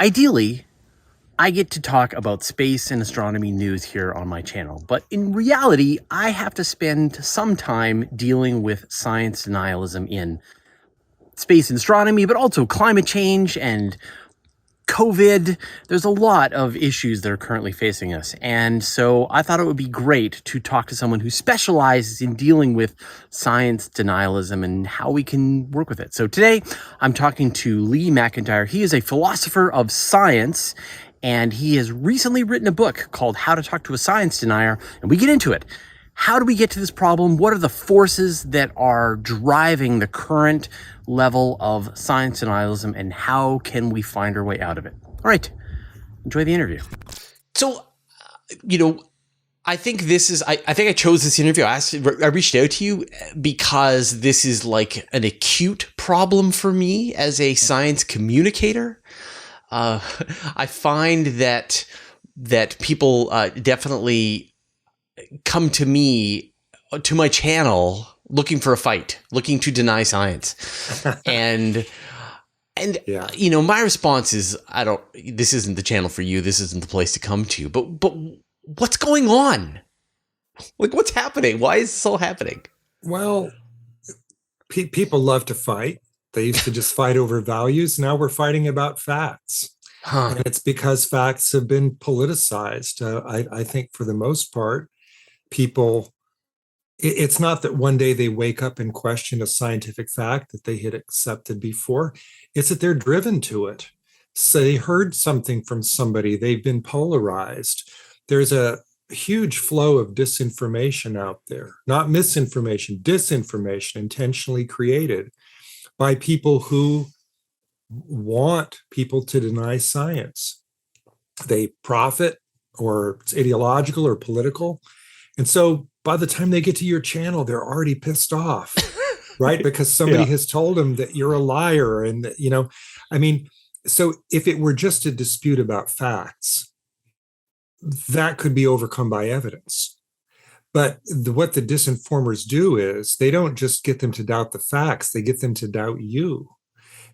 Ideally, I get to talk about space and astronomy news here on my channel, but in reality, I have to spend some time dealing with science denialism in space and astronomy, but also climate change and COVID. There's a lot of issues that are currently facing us. And so I thought it would be great to talk to someone who specializes in dealing with science denialism and how we can work with it. So today I'm talking to Lee McIntyre. He is a philosopher of science, and he has recently written a book called How to Talk to a Science Denier. And we get into it. How do we get to this problem? What are the forces that are driving the current level of science denialism, and how can we find our way out of it? All right, enjoy the interview. So, I think I think I chose this interview. I reached out to you because this is like an acute problem for me as a science communicator. I find that people definitely come to me, to my channel, looking for a fight, looking to deny science. and yeah. My response is, this isn't the channel for you. This isn't the place to come to. But what's going on? Like, what's happening? Why is this all happening? Well, people love to fight. They used to just fight over values. Now we're fighting about facts. And it's because facts have been politicized. I think for the most part, people, it's not that one day they wake up and question a scientific fact that they had accepted before. It's that they're driven to it. So they heard something from somebody, they've been polarized. There's a huge flow of disinformation out there, not misinformation, disinformation intentionally created by people who want people to deny science. They profit, or it's ideological or political. And so by the time they get to your channel, they're already pissed off, right? Because somebody has told them that you're a liar. And, so if it were just a dispute about facts, that could be overcome by evidence. But what the disinformers do is they don't just get them to doubt the facts, they get them to doubt you.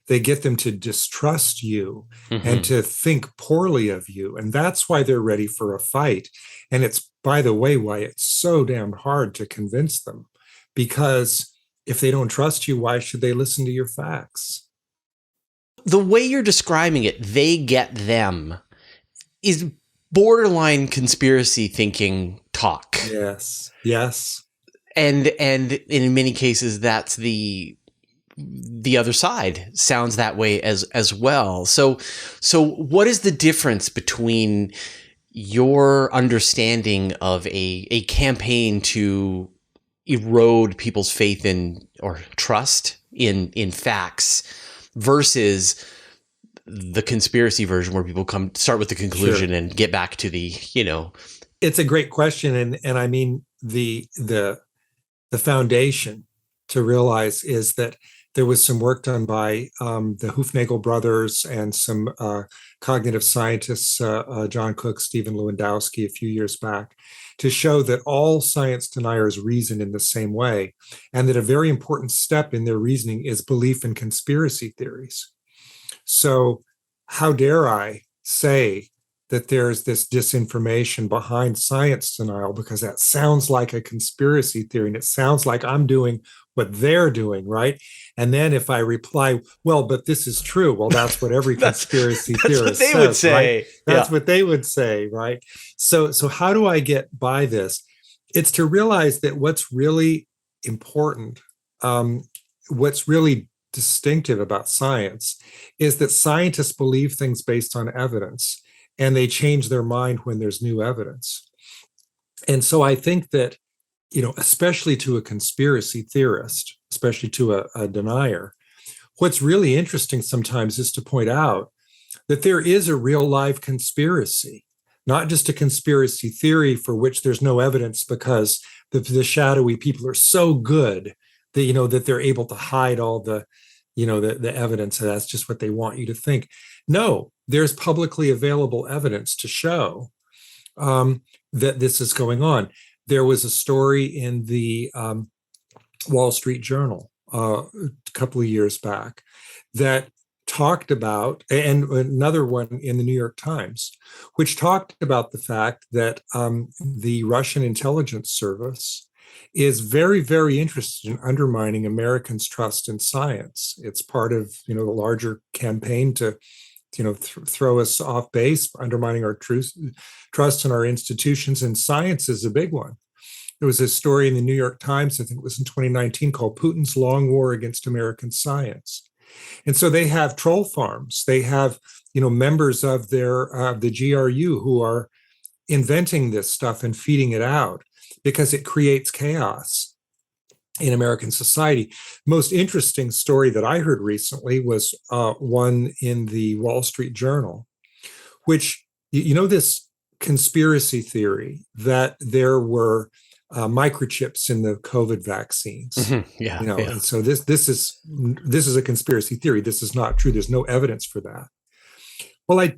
They get them to distrust you and to think poorly of you. And that's why they're ready for a fight. And it's, by the way, why it's so damn hard to convince them. Because if they don't trust you, why should they listen to your facts? The way you're describing it, they get them, is borderline conspiracy thinking talk. Yes, yes. And in many cases, that's the other side sounds that way as well. So what is the difference between your understanding of a campaign to erode people's faith in or trust in facts versus the conspiracy version where people start with the conclusion and get back to the, It's a great question. And I mean, the foundation to realize is that there was some work done by the Hufnagel brothers and some cognitive scientists, John Cook, Stephen Lewandowski, a few years back, to show that all science deniers reason in the same way, and that a very important step in their reasoning is belief in conspiracy theories. So how dare I say that there's this disinformation behind science denial, because that sounds like a conspiracy theory and it sounds like I'm doing what they're doing, right? And then if I reply, well, but this is true, well, that's what every conspiracy theorist says, would say. Right? That's what they would say, right? So how do I get by this? It's to realize that what's really important, what's really distinctive about science is that scientists believe things based on evidence, and they change their mind when there's new evidence. And so I think that, especially to a conspiracy theorist, especially to a denier, what's really interesting sometimes is to point out that there is a real live conspiracy, not just a conspiracy theory for which there's no evidence because the shadowy people are so good that, that they're able to hide all the evidence, and that's just what they want you to think. No, there's publicly available evidence to show that this is going on. There was a story in the Wall Street Journal a couple of years back that talked about, and another one in the New York Times, which talked about the fact that the Russian intelligence service is very, very interested in undermining Americans' trust in science. It's part of, the larger campaign to, throw us off base, undermining our trust in our institutions, and science is a big one. There was a story in the New York Times, I think it was in 2019, called Putin's Long War Against American Science. And so they have troll farms. They have, members of the GRU who are inventing this stuff and feeding it out because it creates chaos in American society. Most interesting story that I heard recently was one in the Wall Street Journal, which, this conspiracy theory that there were microchips in the COVID vaccines. Mm-hmm. Yeah. And so this is a conspiracy theory. This is not true. There's no evidence for that. Well,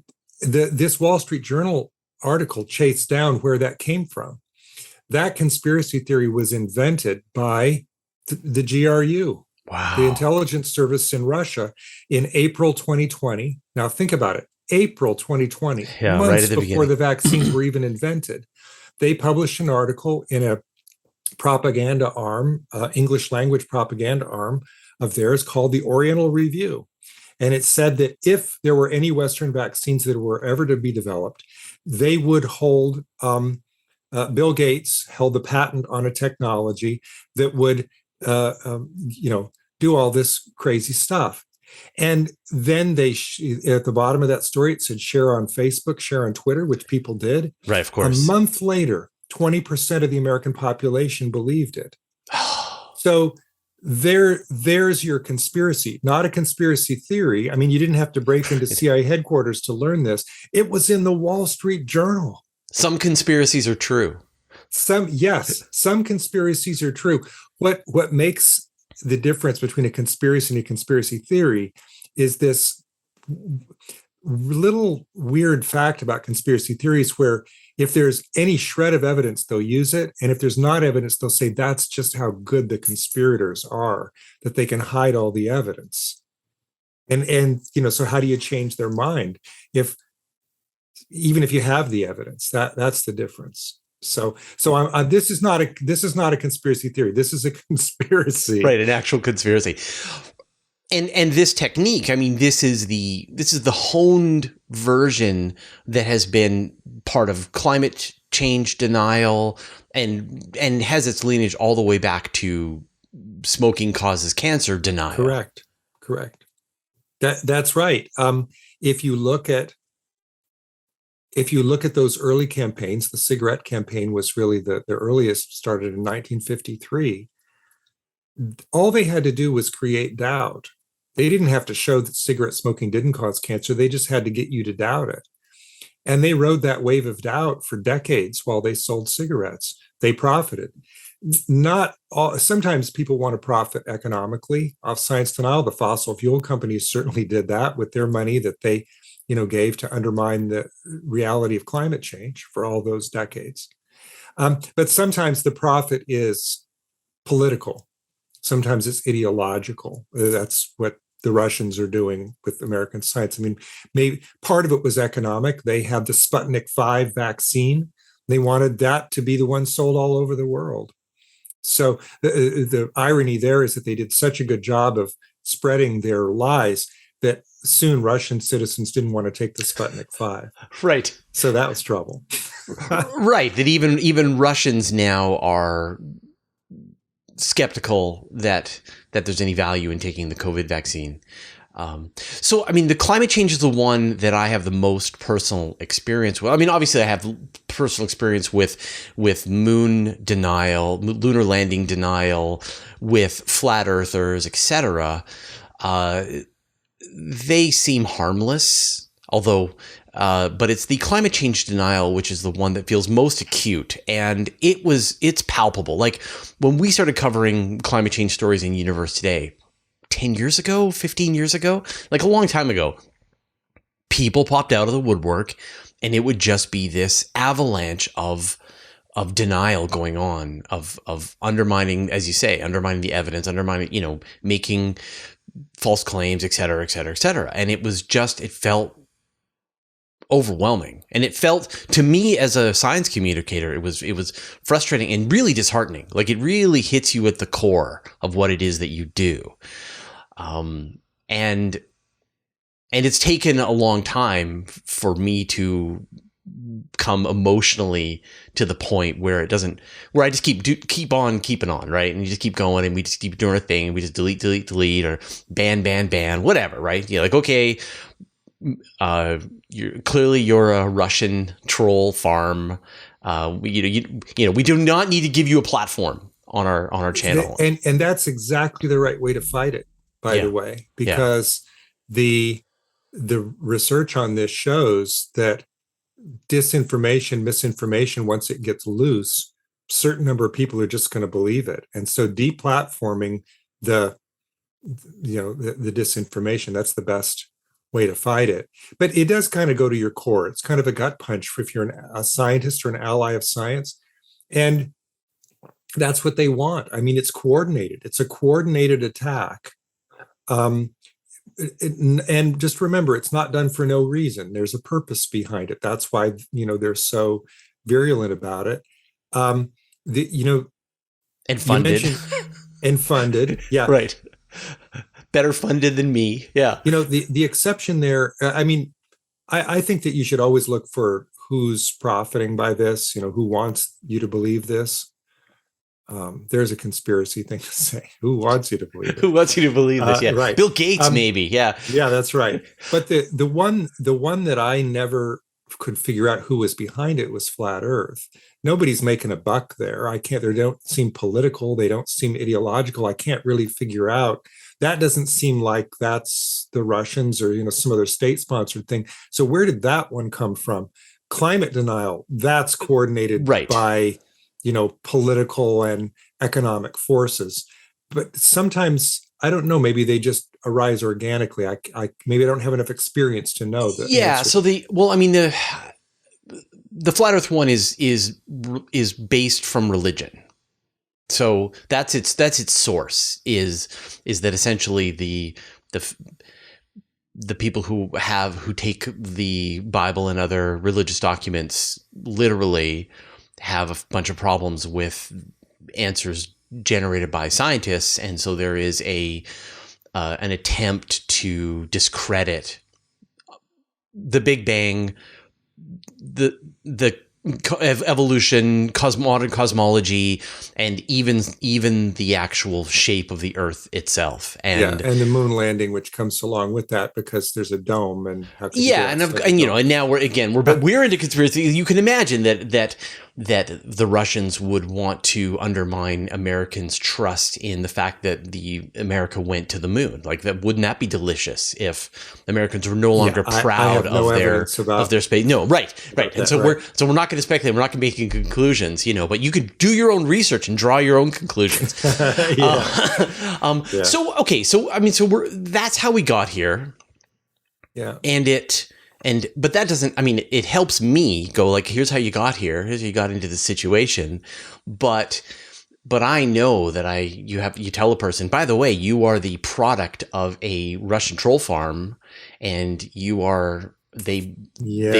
this Wall Street Journal article chased down where that came from. That conspiracy theory was invented by the GRU, wow, the intelligence service in Russia, in April 2020. Now think about it. April 2020, months right at the before the vaccines were even invented. They published an article in a propaganda arm, English language propaganda arm of theirs called the Oriental Review. And it said that if there were any Western vaccines that were ever to be developed, they would hold, Bill Gates held the patent on a technology that would, do all this crazy stuff. And then at the bottom of that story, it said share on Facebook, share on Twitter, which people did. Right, of course. A month later, 20% of the American population believed it. So there's your conspiracy, not a conspiracy theory. I mean, you didn't have to break into CIA headquarters to learn this. It was in the Wall Street Journal. Some conspiracies are true. Some conspiracies are true. What makes the difference between a conspiracy and a conspiracy theory is this little weird fact about conspiracy theories where if there's any shred of evidence, they'll use it. And if there's not evidence, they'll say that's just how good the conspirators are, that they can hide all the evidence. And so how do you change their mind? Even if you have the evidence, that's the difference. So this is not a conspiracy theory. This is a conspiracy, right? An actual conspiracy. And this technique, I mean, this is the honed version that has been part of climate change denial and has its lineage all the way back to smoking causes cancer denial. Correct. That's right. If you look at those early campaigns, the cigarette campaign was really the earliest, started in 1953. All they had to do was create doubt. They didn't have to show that cigarette smoking didn't cause cancer. They just had to get you to doubt it. And they rode that wave of doubt for decades while they sold cigarettes. They profited. Sometimes people want to profit economically off science denial. The fossil fuel companies certainly did that with their money that they gave to undermine the reality of climate change for all those decades. But sometimes the profit is political. Sometimes it's ideological. That's what the Russians are doing with American science. I mean, maybe part of it was economic. They had the Sputnik 5 vaccine. They wanted that to be the one sold all over the world. So the irony there is that they did such a good job of spreading their lies that soon Russian citizens didn't want to take the Sputnik 5. Right. So that was trouble. Right. That even Russians now are skeptical that there's any value in taking the COVID vaccine. So, I mean, the climate change is the one that I have the most personal experience with. I mean, obviously I have personal experience with moon denial, lunar landing denial, with flat earthers, etc. They seem harmless, although, but it's the climate change denial, which is the one that feels most acute. And it's palpable. Like when we started covering climate change stories in Universe Today, 10 years ago, 15 years ago, like a long time ago, people popped out of the woodwork and it would just be this avalanche of denial going on, of undermining, as you say, undermining the evidence, making false claims, et cetera, et cetera, et cetera. And it felt overwhelming. And it felt, to me as a science communicator, it was frustrating and really disheartening. Like, it really hits you at the core of what it is that you do. And it's taken a long time for me to come emotionally to the point where where I just keep on keeping on, right? And you just keep going, and we just keep doing our thing, and we just delete, or ban, whatever, right? You're like, okay, you're a Russian troll farm. We do not need to give you a platform on our channel. And that's exactly the right way to fight it, by the way, because the research on this shows that disinformation, misinformation, once it gets loose, certain number of people are just going to believe it. And so deplatforming the disinformation, that's the best way to fight it. But it does kind of go to your core. It's kind of a gut punch if you're a scientist or an ally of science. And that's what they want. I mean, it's coordinated. It's a coordinated attack. And just remember, it's not done for no reason. There's a purpose behind it. That's why, they're so virulent about it. And funded. And funded. Yeah. Right. Better funded than me. Yeah. The exception there, I think that you should always look for who's profiting by this, who wants you to believe this. There's a conspiracy thing to say. Who wants you to believe it? Who wants you to believe this? Yeah, right. Bill Gates, maybe. Yeah, that's right. But the one that I never could figure out who was behind it was Flat Earth. Nobody's making a buck there. They don't seem political. They don't seem ideological. I can't really figure out. That doesn't seem like that's the Russians or some other state-sponsored thing. So where did that one come from? Climate denial. That's coordinated by political and economic forces. But sometimes, I don't know, maybe they just arise organically. I maybe I don't have enough experience to know that. Yeah. So the Flat Earth one is based from religion. So that's its source is that essentially the people who take the Bible and other religious documents literally have a bunch of problems with answers generated by scientists, and so there is an attempt to discredit the Big Bang, the evolution, modern cosmology, and even the actual shape of the Earth itself, and the moon landing, which comes along with that because there's a dome, and how can and now we're into conspiracy. You can imagine that the Russians would want to undermine Americans' trust in the fact that America went to the moon. Like, wouldn't that be delicious if Americans were no longer proud of their space? No, right. And so we're not going to speculate. We're not going to make any conclusions, but you could do your own research and draw your own conclusions. So that's how we got here. Yeah. But that doesn't, it helps me go like, here's how you got here. Here's how you got into this situation. But I know that you tell a person, by the way, you are the product of a Russian troll farm, and they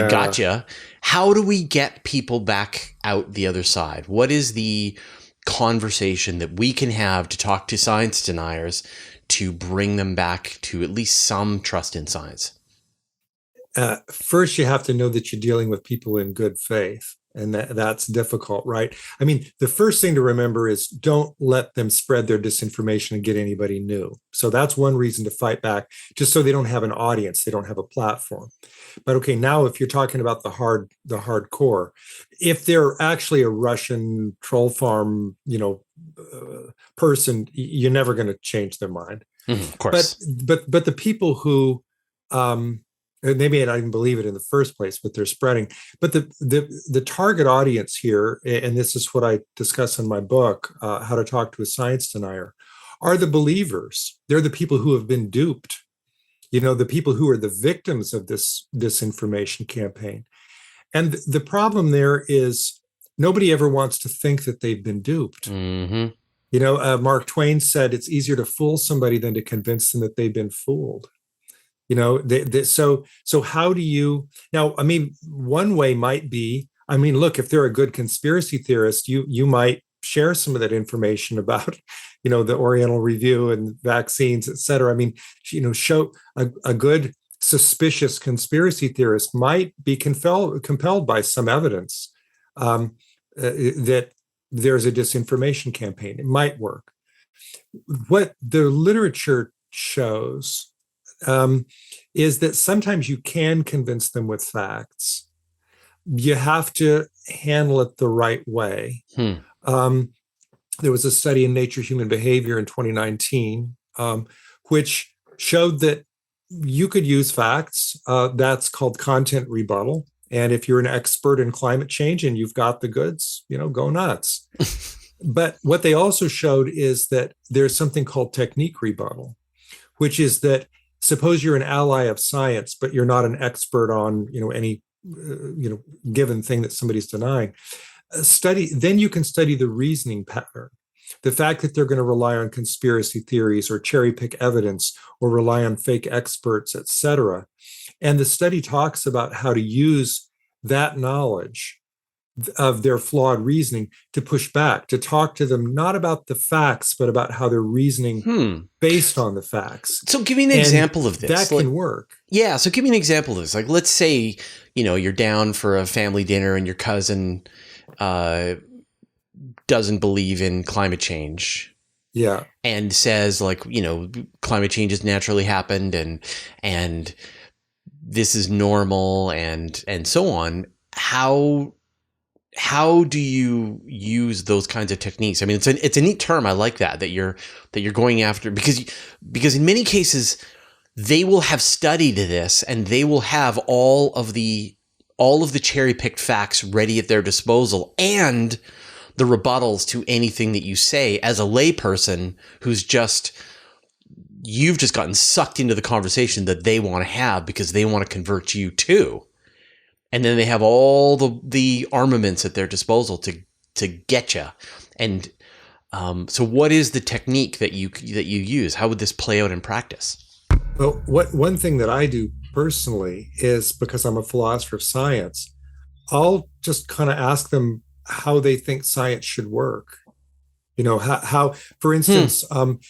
got you. How do we get people back out the other side? What is the conversation that we can have to talk to science deniers to bring them back to at least some trust in science? First, you have to know that you're dealing with people in good faith, and that's difficult, right? The first thing to remember is don't let them spread their disinformation and get anybody new. So that's one reason to fight back, just so they don't have an audience, they don't have a platform. But okay, now if you're talking about the hardcore, if they're actually a Russian troll farm, person, you're never going to change their mind. Of course. But the people who maybe I didn't believe it in the first place, but they're spreading. But the target audience here, and this is what I discuss in my book, How to Talk to a Science Denier, are the believers. They're the people who have been duped. The people who are the victims of this disinformation campaign. And the problem there is nobody ever wants to think that they've been duped. Mm-hmm. Mark Twain said it's easier to fool somebody than to convince them that they've been fooled. So how do you now? I mean, one way might be, I mean, look, if they're a good conspiracy theorist, you might share some of that information about, the Oriental Review and vaccines, et cetera. I mean, show a good suspicious conspiracy theorist might be compelled by some evidence that there's a disinformation campaign. It might work. What the literature shows is that sometimes you can convince them with facts. You have to handle it the right way. There was a study in Nature Human Behavior in 2019, which showed that you could use facts. That's called content rebuttal. And if you're an expert in climate change and you've got the goods, go nuts. But what they also showed is that there's something called technique rebuttal, which is that suppose you're an ally of science, but you're not an expert on, any, given thing that somebody's denying. Then you can study the reasoning pattern. The fact that they're going to rely on conspiracy theories or cherry pick evidence or rely on fake experts, et cetera. And the study talks about how to use that knowledge of their flawed reasoning to push back, to talk to them not about the facts, but about how they're reasoning based on the facts. So give me an example of this. That can work. Yeah. So give me an example of this. Like, let's say, you're down for a family dinner and your cousin doesn't believe in climate change. Yeah. And says, like, climate change has naturally happened and this is normal and so on. How do you use those kinds of techniques? I mean, it's a neat term. I like that you're going after, because in many cases they will have studied this and they will have all of the cherry-picked facts ready at their disposal and the rebuttals to anything that you say as a layperson you've just gotten sucked into the conversation that they want to have because they want to convert you too. And then they have all the armaments at their disposal to get you. And so what is the technique that you use? How would this play out in practice? Well, one thing that I do personally is, because I'm a philosopher of science, I'll just kind of ask them how they think science should work. How for instance,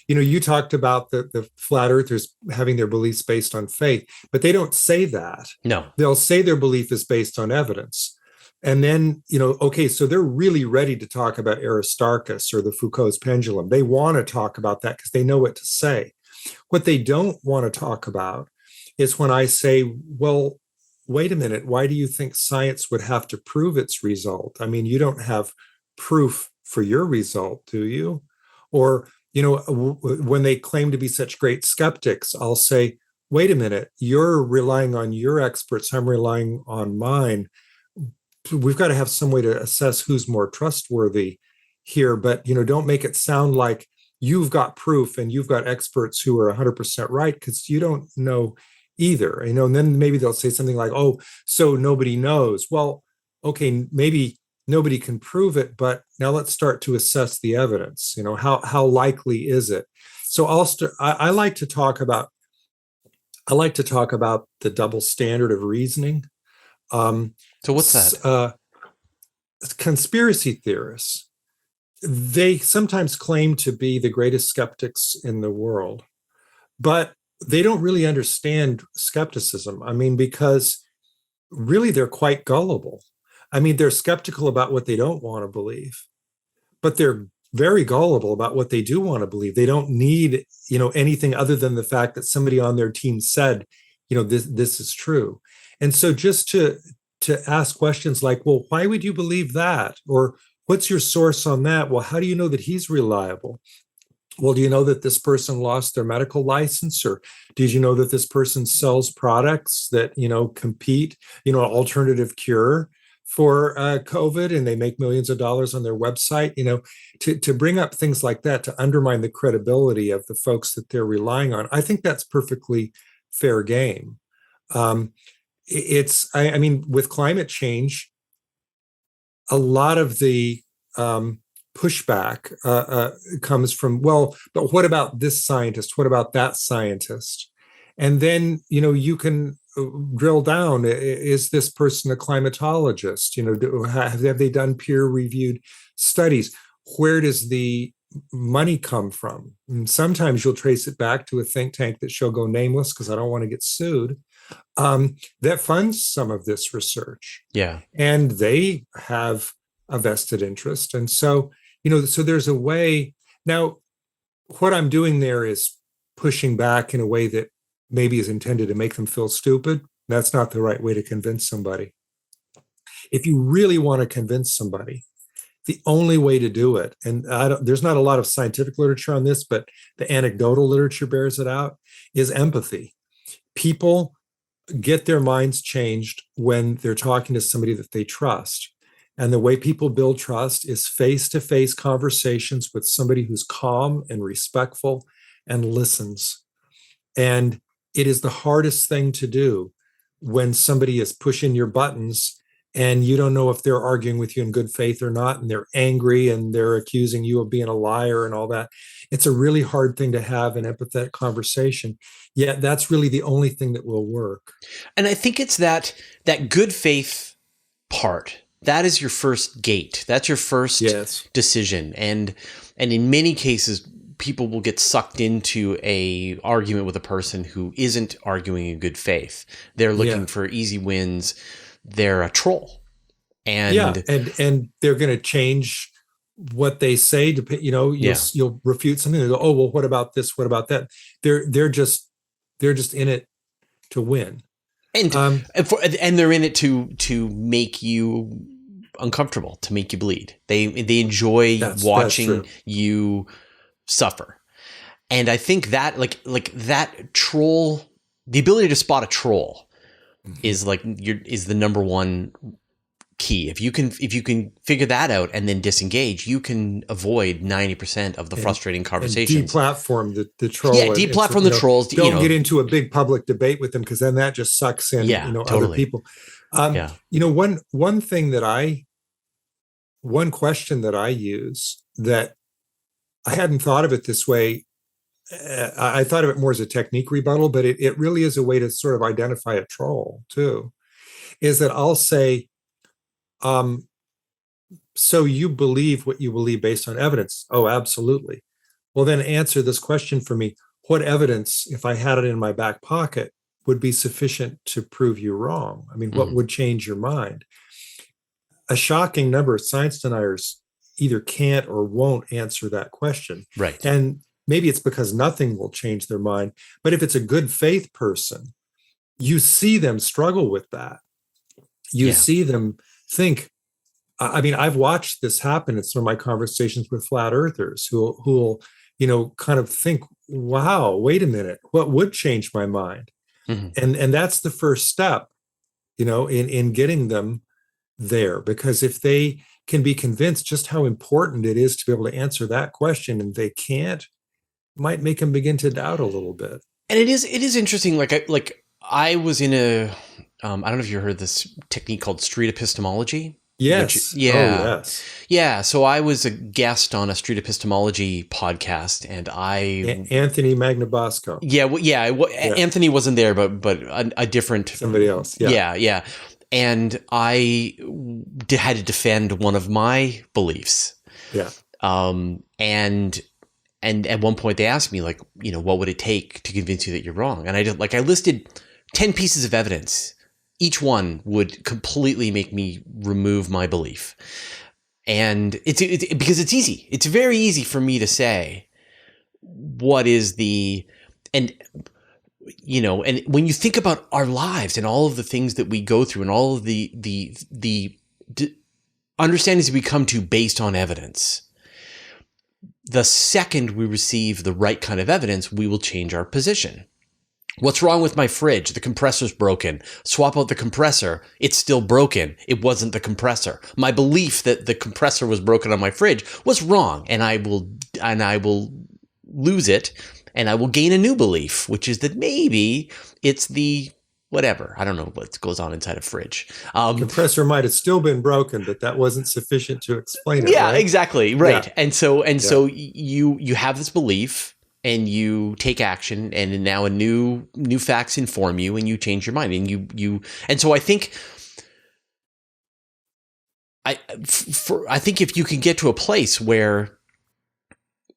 you talked about the flat earthers having their beliefs based on faith, but they don't say that. No. They'll say their belief is based on evidence. And then, okay, so they're really ready to talk about Aristarchus or the Foucault's pendulum. They want to talk about that because they know what to say. What they don't want to talk about is when I say, well, wait a minute, why do you think science would have to prove its result? I mean, you don't have proof for your result, do you? Or, when they claim to be such great skeptics, I'll say, wait a minute, you're relying on your experts, I'm relying on mine. We've got to have some way to assess who's more trustworthy here, but, don't make it sound like you've got proof and you've got experts who are 100% right, because you don't know either, and then maybe they'll say something like, oh, so nobody knows. Well, okay, maybe nobody can prove it, but now let's start to assess the evidence. How likely is it? So I like to talk about the double standard of reasoning. So what's that? Conspiracy theorists, they sometimes claim to be the greatest skeptics in the world, but they don't really understand skepticism. I mean, because really they're quite gullible. I mean, they're skeptical about what they don't want to believe, but they're very gullible about what they do want to believe. They don't need, anything other than the fact that somebody on their team said, this is true. And so just to ask questions like, well, why would you believe that? Or what's your source on that? Well, how do you know that he's reliable? Well, do you know that this person lost their medical license? Or did you know that this person sells products that, compete, alternative cure for COVID, and they make millions of dollars on their website? To bring up things like that, to undermine the credibility of the folks that they're relying on, I think that's perfectly fair game. I mean, with climate change, a lot of the pushback comes from, well, but what about this scientist? What about that scientist? And then, you can drill down. Is this person a climatologist? Have they done peer-reviewed studies? Where does the money come from? And sometimes you'll trace it back to a think tank that shall go nameless because I don't want to get sued, that funds some of this research. Yeah. And they have a vested interest. And so, so there's a way. Now, what I'm doing there is pushing back in a way that maybe is intended to make them feel stupid. That's not the right way to convince somebody. If you really want to convince somebody, the only way to do it, and there's not a lot of scientific literature on this, but the anecdotal literature bears it out, is empathy. People get their minds changed when they're talking to somebody that they trust. And the way people build trust is face-to-face conversations with somebody who's calm and respectful and listens. And it is the hardest thing to do when somebody is pushing your buttons and you don't know if they're arguing with you in good faith or not, and they're angry and they're accusing you of being a liar and all that. It's a really hard thing to have an empathetic conversation. Yet that's really the only thing that will work. And I think it's that good faith part. That is your first gate. That's your first decision. And in many cases, people will get sucked into a argument with a person who isn't arguing in good faith. They're looking for easy wins. They're a troll. And they're going to change what they say. You'll refute something. They go, oh, well, what about this? What about that? They're just in it to win. And they're in it to make you uncomfortable, to make you bleed. They enjoy watching you suffer. And I think that like that troll, the ability to spot a troll is the number one key. If you can figure that out and then disengage, you can avoid 90% of the frustrating conversations. Deplatform the troll. Yeah, deplatform the trolls. Don't get into a big public debate with them, because then that just sucks in other people. One question that I use that I hadn't thought of it this way. I thought of it more as a technique rebuttal, but it really is a way to sort of identify a troll too, is that I'll say, so you believe what you believe based on evidence? Oh, absolutely. Well, then answer this question for me. What evidence, if I had it in my back pocket, would be sufficient to prove you wrong? I mean, what would change your mind? A shocking number of science deniers either can't or won't answer that question. Right. And maybe it's because nothing will change their mind. But if it's a good faith person, you see them struggle with that. You see them think, I mean, I've watched this happen in some of my conversations with flat earthers who'll, kind of think, wow, wait a minute, what would change my mind? Mm-hmm. And that's the first step, in getting them there, because if they can be convinced just how important it is to be able to answer that question, and they can't, might make them begin to doubt a little bit. And it is interesting. I was in a, I don't know if you heard this technique called street epistemology. Yes. Yeah. So I was a guest on a street epistemology podcast, and Anthony Magnabosco. Anthony wasn't there, but a different somebody else. Yeah. And I had to defend one of my beliefs. Yeah. And at one point they asked me, what would it take to convince you that you're wrong? And I listed 10 pieces of evidence. Each one would completely make me remove my belief. And it's because it's easy. It's very easy for me to say what is and when you think about our lives and all of the things that we go through and all of the understandings we come to based on evidence, the second we receive the right kind of evidence, we will change our position. What's wrong with my fridge? The compressor's broken. Swap out the compressor. It's still broken. It wasn't the compressor. My belief that the compressor was broken on my fridge was wrong, and I will lose it, and I will gain a new belief, which is that maybe it's the whatever. I don't know what goes on inside a fridge. Compressor might have still been broken, but that wasn't sufficient to explain it, Yeah, right? exactly. Right. Yeah. So you have this belief and you take action, and now a new facts inform you and you change your mind, and and so I think I think if you can get to a place where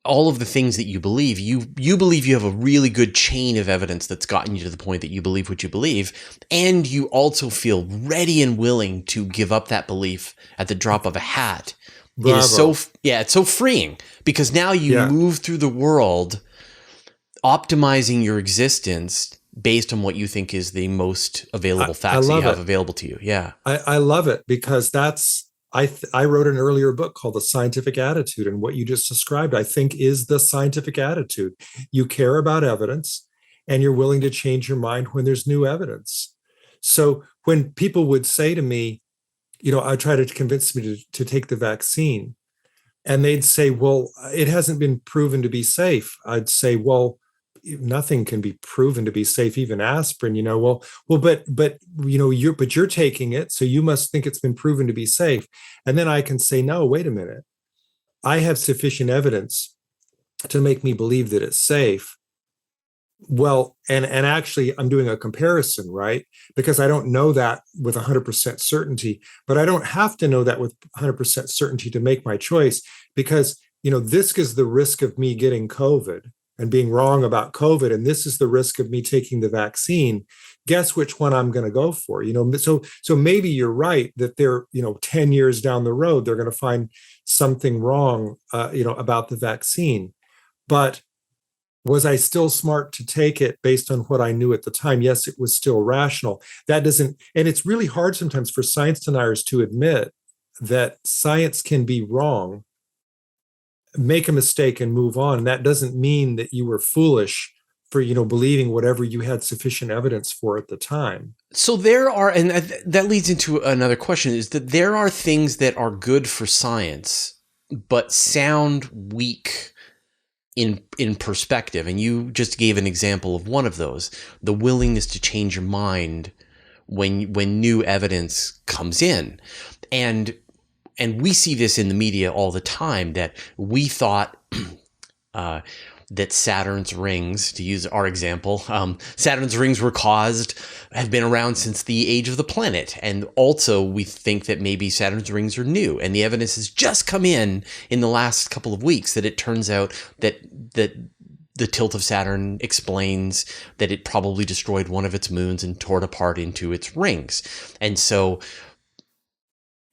all of the things that you believe, you believe you have a really good chain of evidence that's gotten you to the point that you believe what you believe, and you also feel ready and willing to give up that belief at the drop of a hat. Bravo. It is so, it's so freeing, because now you move through the world optimizing your existence based on what you think is the most available facts that you have available to you. Yeah. I love it, because that's, I wrote an earlier book called The Scientific Attitude, and what you just described, I think, is the scientific attitude. You care about evidence, and you're willing to change your mind when there's new evidence. So when people would say to me, I try to convince me to take the vaccine, and they'd say, well, it hasn't been proven to be safe. I'd say, well, nothing can be proven to be safe, even aspirin. But you're taking it, so you must think it's been proven to be safe. And then I can say, no, wait a minute, I have sufficient evidence to make me believe that it's safe. Well, and actually I'm doing a comparison, right? Because I don't know that with 100% certainty, but I don't have to know that with 100% certainty to make my choice, because this is the risk of me getting COVID and being wrong about COVID, and this is the risk of me taking the vaccine. Guess which one I'm going to go for? So maybe you're right that they're 10 years down the road they're going to find something wrong about the vaccine. But was I still smart to take it based on what I knew at the time? Yes, it was still rational. That doesn't, and it's really hard sometimes for science deniers to admit that science can be wrong, make a mistake and move on. And that doesn't mean that you were foolish for, believing whatever you had sufficient evidence for at the time. So there are, and that leads into another question, is that there are things that are good for science, but sound weak in perspective. And you just gave an example of one of those, the willingness to change your mind when new evidence comes in. And we see this in the media all the time, that we thought that Saturn's rings, to use our example, Saturn's rings have been around since the age of the planet. And also we think that maybe Saturn's rings are new, and the evidence has just come in the last couple of weeks that it turns out that the tilt of Saturn explains that it probably destroyed one of its moons and tore it apart into its rings. And so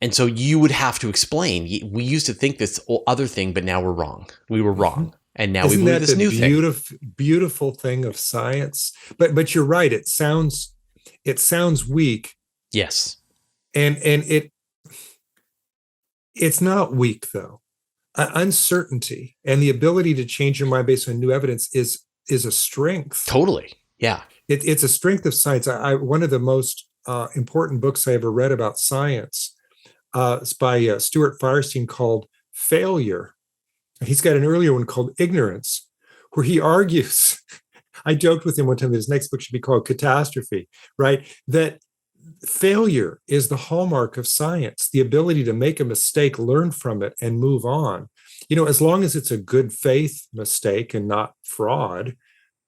you would have to explain, we used to think this other thing, but now we're wrong. We were wrong. And now we believe this new thing. Beautiful thing of science. But you're right. It sounds weak. Yes. And it's not weak, though. Uncertainty and the ability to change your mind based on new evidence is a strength. Totally. Yeah. It's a strength of science. One of the most important books I ever read about science is by Stuart Firestein, called Failure. He's got an earlier one called Ignorance, where he argues, I joked with him one time that his next book should be called Catastrophe, right? That failure is the hallmark of science, the ability to make a mistake, learn from it, and move on. As long as it's a good faith mistake and not fraud,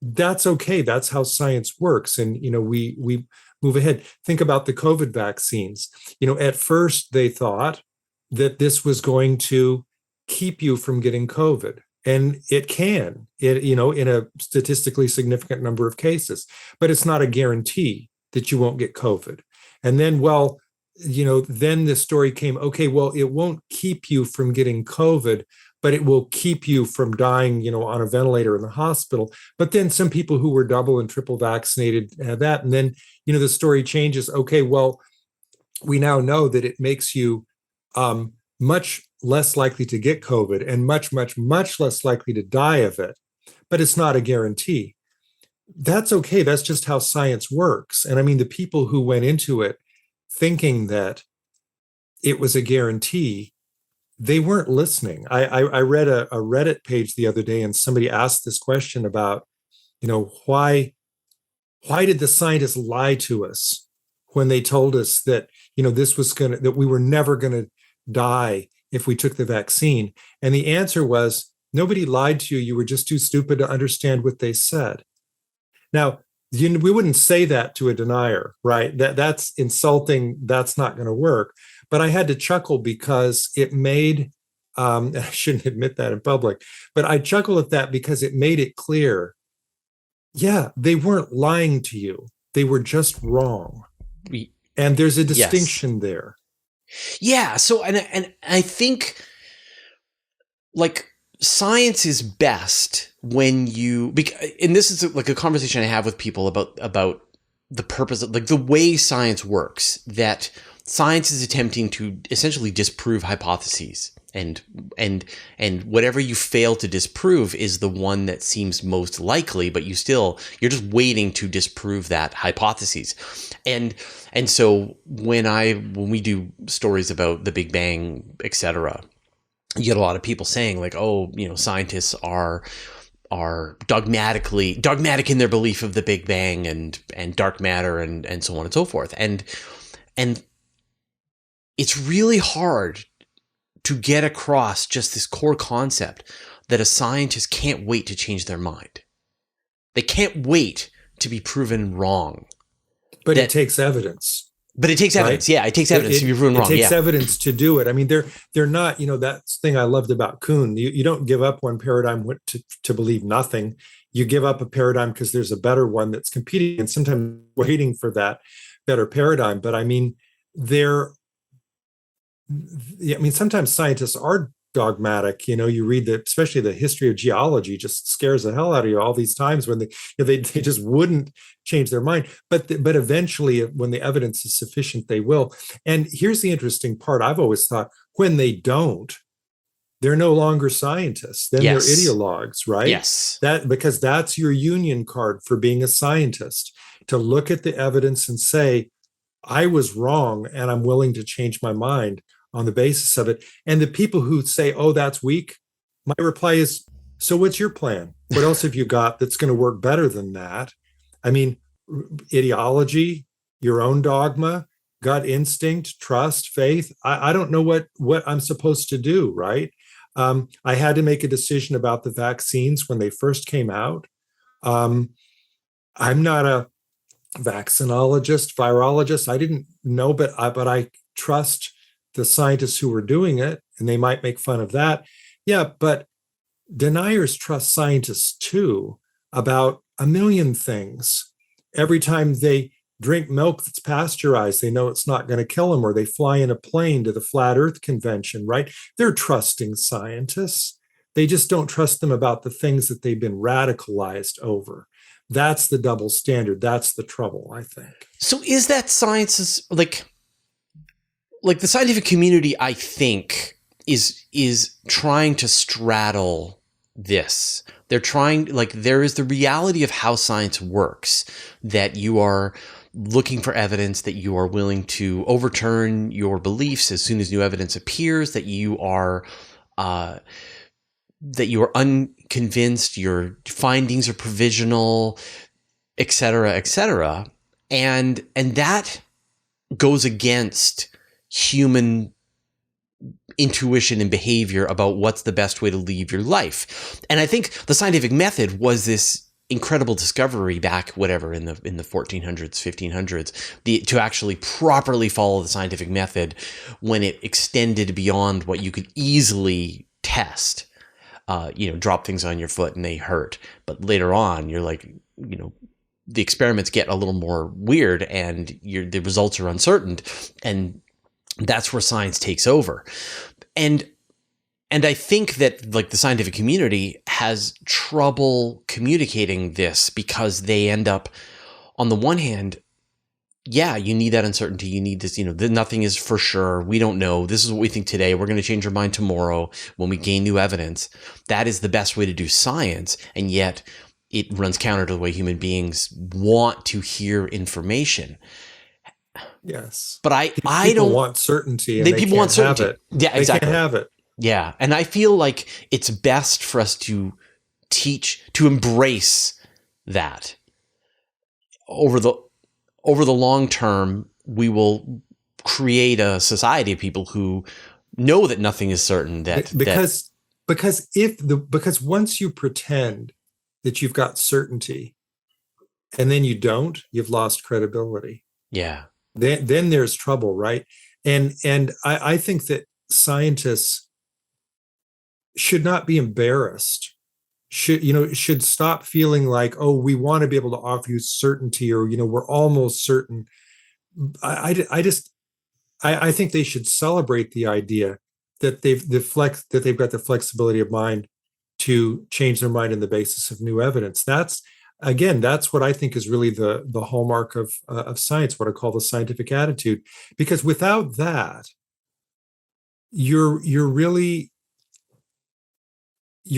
that's okay. That's how science works. And, we move ahead. Think about the COVID vaccines. At first they thought that this was going to keep you from getting COVID. And it can, in a statistically significant number of cases, but it's not a guarantee that you won't get COVID. And then, then the story came, okay, well, it won't keep you from getting COVID, but it will keep you from dying, on a ventilator in the hospital. But then some people who were double and triple vaccinated had that. And then, the story changes. Okay, well, we now know that it makes you much less likely to get COVID and much, much, much less likely to die of it, but it's not a guarantee. That's okay. That's just how science works. And I mean, the people who went into it thinking that it was a guarantee, they weren't listening. I read a Reddit page the other day, and somebody asked this question about, why Why did the scientists lie to us when they told us that, that we were never going to die if we took the vaccine? And the answer was, nobody lied to you. You were just too stupid to understand what they said. Now, we wouldn't say that to a denier, right? That's insulting. That's not going to work. But I had to chuckle because it made, I shouldn't admit that in public, but I chuckled at that because it made it clear, yeah, they weren't lying to you. They were just wrong. And there's a distinction there. Yeah. So, and I think, like, science is best when you, and this is like a conversation I have with people about the purpose of, like, the way science works, that science is attempting to essentially disprove hypotheses, and whatever you fail to disprove is the one that seems most likely, but you're just waiting to disprove that hypothesis. And so when we do stories about the Big Bang, etc., you get a lot of people saying, like, oh, scientists are dogmatic in their belief of the Big Bang and dark matter and so on and so forth. And it's really hard to get across just this core concept that a scientist can't wait to change their mind. They can't wait to be proven wrong. But it takes evidence. But it takes evidence. Right? Yeah, it takes evidence to be proven wrong. It takes evidence to do it. I mean, they're not, that thing I loved about Kuhn. You don't give up one paradigm to believe nothing. You give up a paradigm because there's a better one that's competing and sometimes waiting for that better paradigm. But I mean, sometimes scientists are dogmatic. You read especially the history of geology just scares the hell out of you all these times when they just wouldn't change their mind. But eventually, when the evidence is sufficient, they will. And here's the interesting part. I've always thought, when they don't, they're no longer scientists. Then they're ideologues, right? Yes. Because that's your union card for being a scientist, to look at the evidence and say, I was wrong and I'm willing to change my mind on the basis of it. And the people who say, oh, that's weak, my reply is, so what's your plan? What else have you got that's going to work better than that? I mean, ideology, your own dogma, gut instinct, trust, faith. I don't know what I'm supposed to do, right? I had to make a decision about the vaccines when they first came out. I'm not a vaccinologist, virologist. I didn't know, but I trust the scientists who were doing it, and they might make fun of that. Yeah, but deniers trust scientists too about a million things. Every time they drink milk that's pasteurized, they know it's not going to kill them, or they fly in a plane to the Flat Earth Convention, right? They're trusting scientists. They just don't trust them about the things that they've been radicalized over. That's the double standard. That's the trouble, I think. So is that science's, like the scientific community, I think, is trying to straddle this. They're trying, there is the reality of how science works, that you are looking for evidence, that you are willing to overturn your beliefs as soon as new evidence appears, that you are unconvinced, your findings are provisional, et cetera, and that goes against human intuition and behavior about what's the best way to live your life. And I think the scientific method was this incredible discovery back, whatever, in the 1400s, 1500s, to actually properly follow the scientific method when it extended beyond what you could easily test. Drop things on your foot and they hurt. But later on, you're like, the experiments get a little more weird and the results are uncertain. And that's where science takes over. And I think that, the scientific community has trouble communicating this, because they end up, on the one hand, yeah, you need that uncertainty. You need this, nothing is for sure. We don't know. This is what we think today. We're going to change our mind tomorrow when we gain new evidence. That is the best way to do science. And yet it runs counter to the way human beings want to hear information. Yes. But I people don't want certainty. And people want certainty. Have it. Yeah, exactly. They can't have it. Yeah. And I feel like it's best for us to embrace that. over the long term, we will create a society of people who know that nothing is certain. Because once you pretend that you've got certainty and then you don't, you've lost credibility. Yeah. Then there's trouble, right? And I think that scientists should not be embarrassed. Should stop feeling like, oh, we want to be able to offer you certainty, or we're almost certain. I think they should celebrate the idea that they've got the flexibility of mind to change their mind on the basis of new evidence. That's what I think is really the hallmark of science, what I call the scientific attitude. Because without that, you're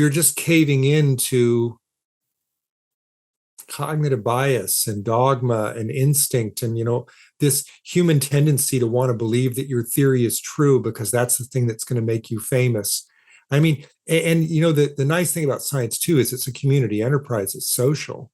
just caving into cognitive bias and dogma and instinct and this human tendency to want to believe that your theory is true because that's the thing that's going to make you famous. I mean, and the nice thing about science too is it's a community enterprise, it's social.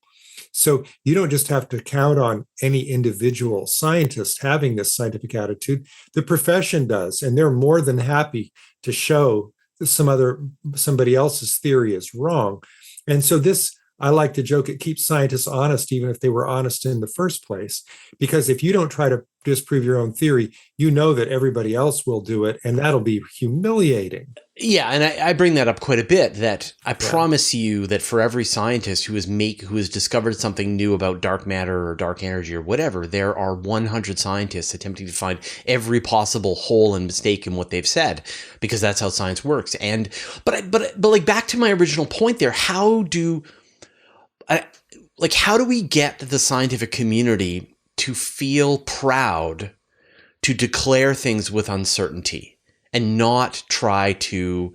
So you don't just have to count on any individual scientist having this scientific attitude. The profession does, and they're more than happy to show somebody else's theory is wrong. And so this, I like to joke, it keeps scientists honest, even if they were honest in the first place. Because if you don't try to disprove your own theory, you know that everybody else will do it, and that'll be humiliating. Yeah, and I bring that up quite a bit, that I promise you that for every scientist who has discovered something new about dark matter or dark energy or whatever, there are 100 scientists attempting to find every possible hole and mistake in what they've said, because that's how science works. And but like, back to my original point there, how do we get the scientific community to feel proud to declare things with uncertainty and not try to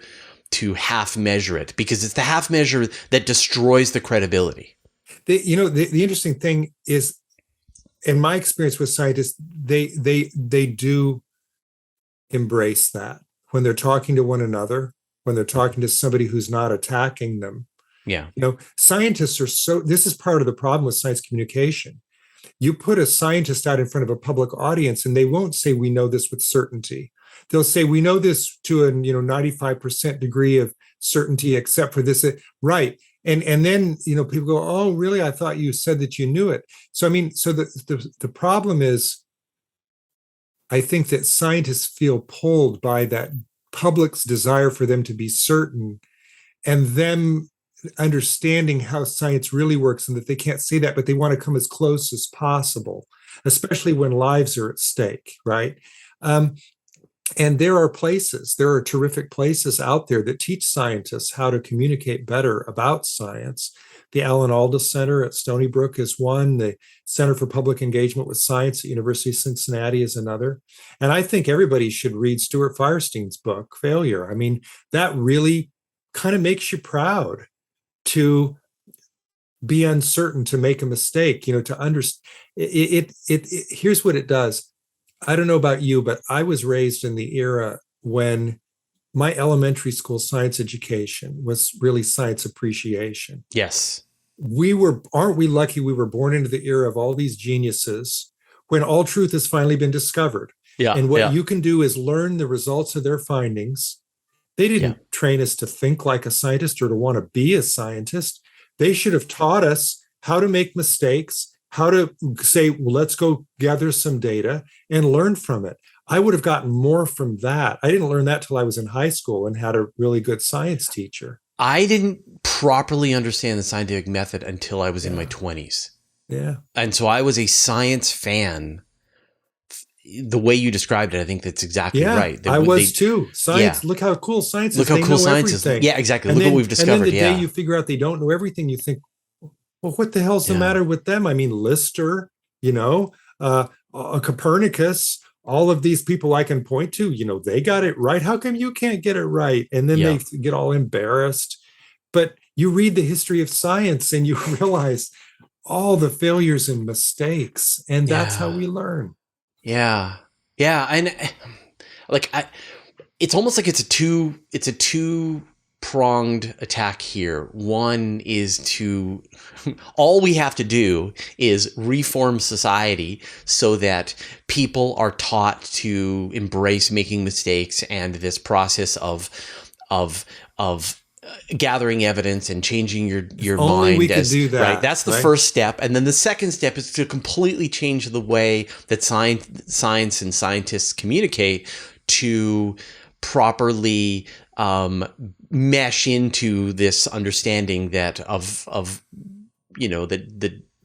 half measure it? Because it's the half measure that destroys the credibility. The interesting thing is, in my experience with scientists, they do embrace that when they're talking to one another, when they're talking to somebody who's not attacking them. Yeah. Scientists are this is part of the problem with science communication. You put a scientist out in front of a public audience and they won't say, we know this with certainty. They'll say, we know this to a 95% degree of certainty, except for this. Right. And then, people go, oh, really? I thought you said that you knew it. So, the problem is, I think that scientists feel pulled by that public's desire for them to be certain, and them understanding how science really works, and that they can't say that, but they want to come as close as possible, especially when lives are at stake, right? And there are terrific places out there that teach scientists how to communicate better about science. The Alan Alda Center at Stony Brook is one. The Center for Public Engagement with Science at University of Cincinnati is another. And I think everybody should read Stuart Firestein's book, Failure. I mean, that really kind of makes you proud to be uncertain, to make a mistake, to understand it. Here's what it does. I don't know about you, but I was raised in the era when my elementary school science education was really science appreciation. Yes. Aren't we lucky we were born into the era of all these geniuses when all truth has finally been discovered? Yeah. And what you can do is learn the results of their findings. They didn't train us to think like a scientist or to want to be a scientist. They should have taught us how to make mistakes, how to say, well, let's go gather some data and learn from it. I would have gotten more from that. I didn't learn that till I was in high school and had a really good science teacher. I didn't properly understand the scientific method until I was in my 20s. Yeah. And so I was a science fan. The way you described it, I think that's exactly right. I was too. Science, look how cool science is. Look how cool science is. Yeah, exactly. And look what we've discovered. And then the day you figure out they don't know everything, you think, well, what the hell's the matter with them? I mean, Lister, Copernicus, all of these people I can point to, they got it right. How come you can't get it right? And then they get all embarrassed. But you read the history of science and you realize all the failures and mistakes, and that's how we learn. Yeah. Yeah. And it's almost like it's a two pronged attack here. One is to, all we have to do is reform society so that people are taught to embrace making mistakes, and this process of gathering evidence and changing your Only mind. we could do that, right. That's the first step. And then the second step is to completely change the way that science and scientists communicate to properly mesh into this understanding that that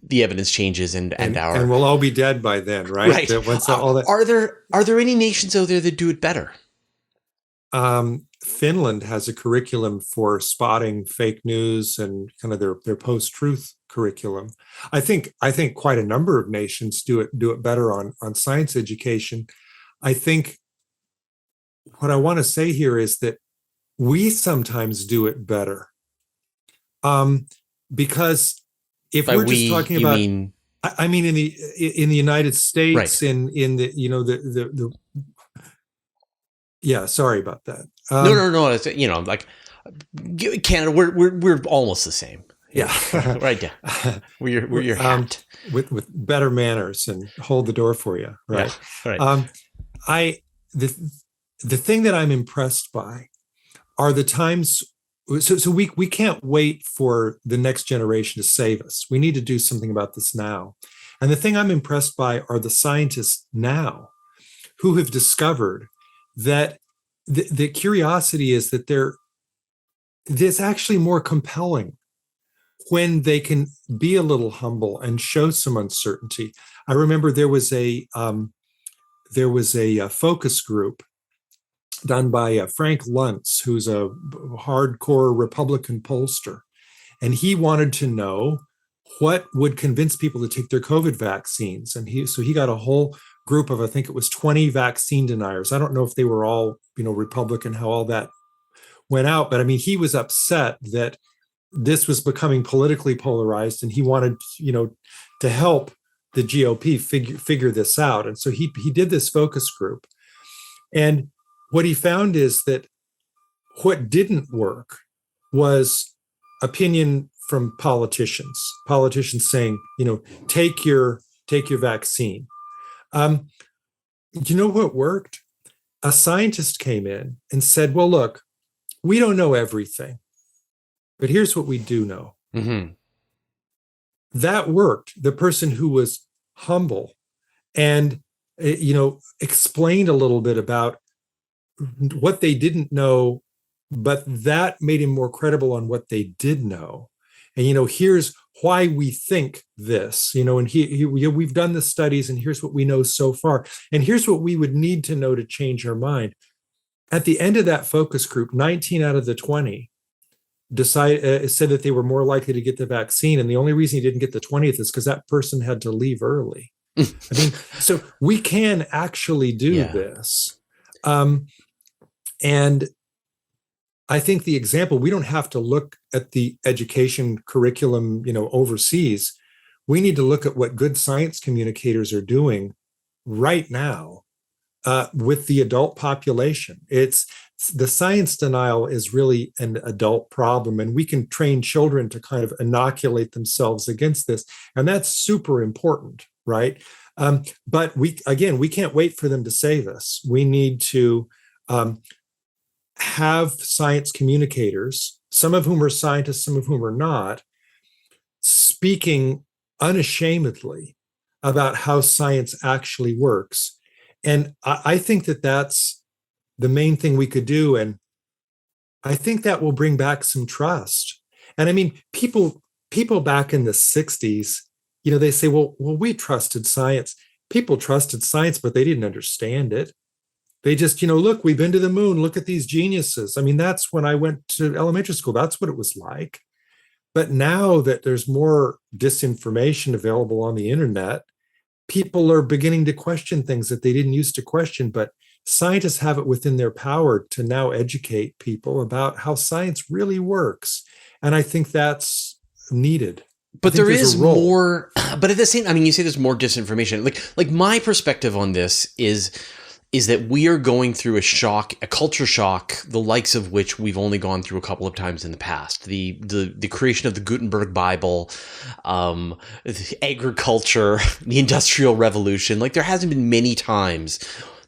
the evidence changes and we'll all be dead by then, right? Right. All that. Are there any nations out there that do it better? Finland has a curriculum for spotting fake news and kind of their post-truth curriculum. I think quite a number of nations do it better on science education. I think what I want to say here is that we sometimes do it better, because if we're just talking about, I mean in the United States, right. in the the yeah, sorry about that. No. It's, like Canada, we're almost the same. Yeah, right. Yeah, we're your hat with better manners and hold the door for you. Right. Yeah, right. The thing that I'm impressed by are the times. So we can't wait for the next generation to save us. We need to do something about this now. And the thing I'm impressed by are the scientists now who have discovered that the curiosity is that there's actually more compelling when they can be a little humble and show some uncertainty. I remember there was a focus group done by Frank Luntz, who's a hardcore Republican pollster, and he wanted to know what would convince people to take their COVID vaccines. And he got a whole group of, I think it was 20 vaccine deniers. I don't know if they were all, Republican, how all that went out, but I mean, he was upset that this was becoming politically polarized, and he wanted, to help the GOP figure this out. And so he did this focus group. And what he found is that what didn't work was opinion from politicians saying, take your vaccine. You know what worked? A scientist came in and said, well, look, we don't know everything, but here's what we do know. Mm-hmm. That worked. The person who was humble and, explained a little bit about what they didn't know, but that made him more credible on what they did know. And, here's why we think this, and we've done the studies, and here's what we know so far. And here's what we would need to know to change our mind. At the end of that focus group, 19 out of the 20 said that they were more likely to get the vaccine. And the only reason he didn't get the 20th is because that person had to leave early. I mean, so we can actually do this. And I think the example, we don't have to look at the education curriculum, overseas. We need to look at what good science communicators are doing right now with the adult population. The science denial is really an adult problem, and we can train children to kind of inoculate themselves against this. And that's super important, right? But we can't wait for them to save us. We need to have science communicators, some of whom are scientists, some of whom are not, speaking unashamedly about how science actually works. And I think that that's the main thing we could do. And I think that will bring back some trust. And I mean, people back in the 60s, they say, well, we trusted science. People trusted science, but they didn't understand it. They just, look, we've been to the moon. Look at these geniuses. I mean, that's when I went to elementary school. That's what it was like. But now that there's more disinformation available on the internet, people are beginning to question things that they didn't used to question. But scientists have it within their power to now educate people about how science really works. And I think that's needed. But there is more, but at the same, I mean, you say there's more disinformation. Like my perspective on this is is that we are going through a culture shock, the likes of which we've only gone through a couple of times in the past. The creation of the Gutenberg Bible, agriculture, the Industrial Revolution. Like, there hasn't been many times